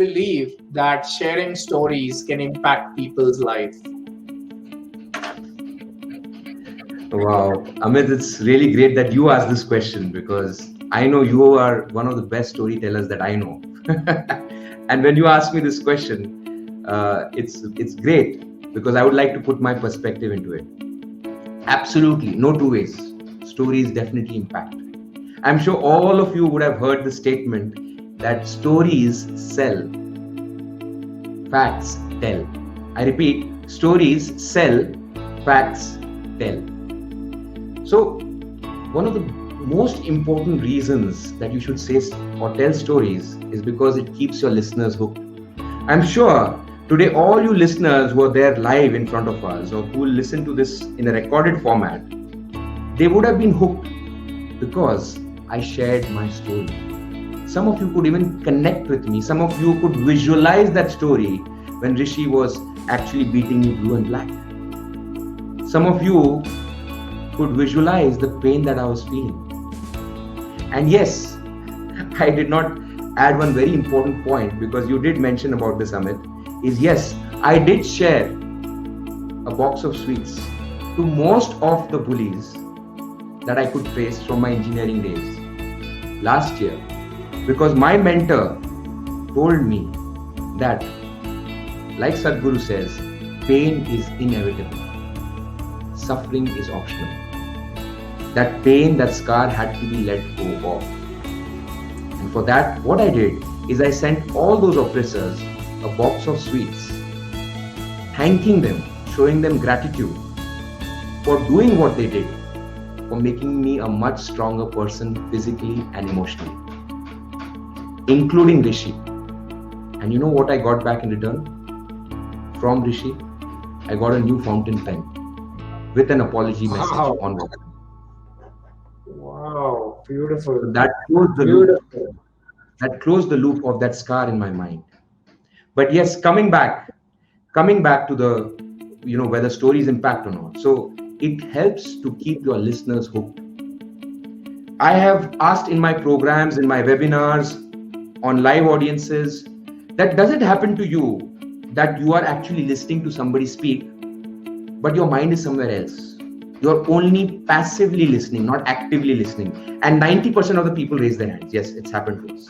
believe that sharing stories can impact people's life? Wow, Amit, it's really great that you asked this question because I know you are one of the best storytellers that I know. And when you ask me this question, it's great because I would like to put my perspective into it. Absolutely, no two ways. Stories definitely impact. I'm sure all of you would have heard the statement that stories sell, facts tell. I repeat, stories sell, facts tell. So, one of the most important reasons that you should say or tell stories is because it keeps your listeners hooked. I'm sure today all you listeners who are there live in front of us or who will listen to this in a recorded format, they would have been hooked because I shared my story. Some of you could even connect with me. Some of you could visualize that story when Rishi was actually beating me blue and black. Some of you could visualize the pain that I was feeling. And yes, I did not add one very important point because you did mention about this, Amit, is yes, I did share a box of sweets to most of the bullies that I could trace from my engineering days last year because my mentor told me that, like Sadhguru says, pain is inevitable. Suffering is optional. That pain, that scar had to be let go of. And for that, what I did is I sent all those oppressors a box of sweets, thanking them, showing them gratitude for doing what they did, for making me a much stronger person physically and emotionally, including Rishi. And you know what I got back in return from Rishi? I got a new fountain pen with an apology message on WhatsApp. Wow, beautiful. So that closed the loop. That closed the loop of that scar in my mind. But yes, coming back to the, whether stories impact or not. So it helps to keep your listeners hooked. I have asked in my programs, in my webinars, on live audiences, that does it happen to you that you are actually listening to somebody speak, but your mind is somewhere else? You're only passively listening, not actively listening. And 90% of the people raise their hands. Yes, it's happened to us.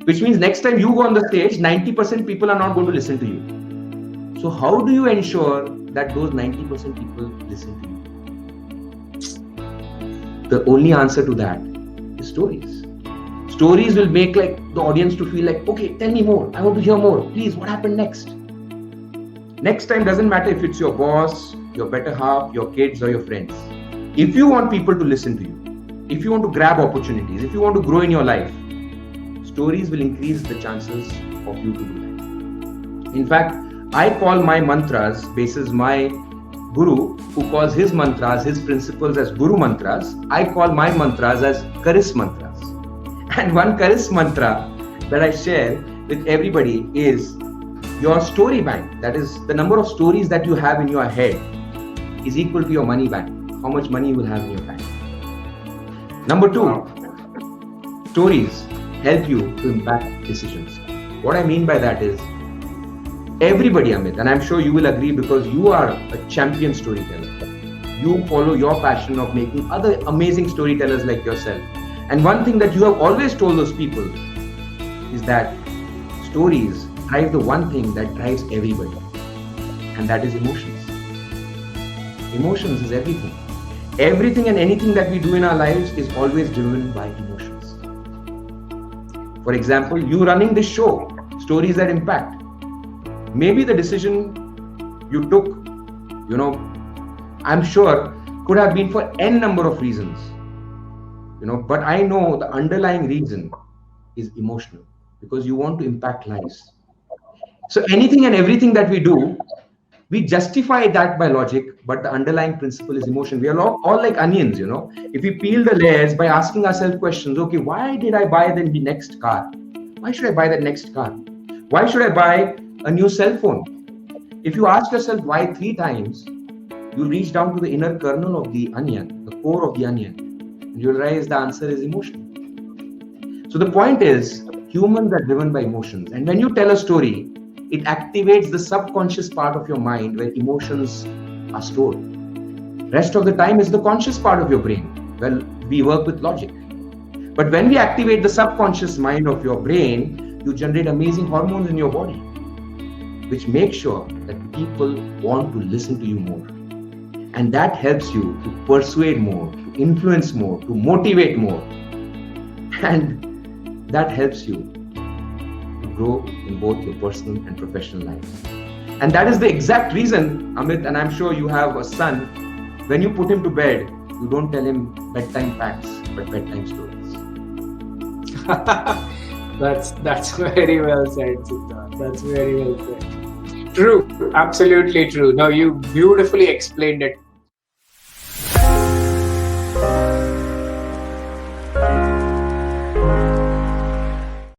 Which means next time you go on the stage, 90% people are not going to listen to you. So how do you ensure that those 90% people listen to you? The only answer to that is stories. Stories will make the audience to feel like, okay, tell me more. I want to hear more. Please, what happened next? Next time doesn't matter if it's your boss, your better half, your kids, or your friends. If you want people to listen to you, if you want to grab opportunities, if you want to grow in your life, stories will increase the chances of you to do that. In fact, I call my mantras, basis my guru, who calls his mantras, his principles as guru mantras, I call my mantras as charis mantras. And one charis mantra that I share with everybody is your story bank. That is the number of stories that you have in your head is equal to your money bank. How much money you will have in your bank. Number two, stories help you to impact decisions. What I mean by that is everybody, Amit, and I'm sure you will agree because you are a champion storyteller. You follow your passion of making other amazing storytellers like yourself. And one thing that you have always told those people is that stories drive the one thing that drives everybody, and that is emotions. Emotions is everything. Everything and anything that we do in our lives is always driven by emotions. For example, you running this show, stories that impact. Maybe the decision you took, I'm sure could have been for n number of reasons, but I know the underlying reason is emotional because you want to impact lives. So anything and everything that we do, we justify that by logic, but the underlying principle is emotion. We are all like onions, If we peel the layers by asking ourselves questions, okay, why did I buy the next car? Why should I buy that next car? Why should I buy a new cell phone? If you ask yourself why 3 times, you'll reach down to the inner kernel of the onion, the core of the onion, and you'll realize the answer is emotion. So the point is, Humans are driven by emotions. And when you tell a story, it activates the subconscious part of your mind where emotions are stored. Rest of the time is the conscious part of your brain. Well, we work with logic. But when we activate the subconscious mind of your brain, you generate amazing hormones in your body, which make sure that people want to listen to you more. And that helps you to persuade more, to influence more, to motivate more. And that helps you to grow in both your personal and professional life. And that is the exact reason, Amit, and I'm sure you have a son, when you put him to bed, you don't tell him bedtime facts, but bedtime stories. That's very well said, Siddharth. That's very well said. True, absolutely true. No, you beautifully explained it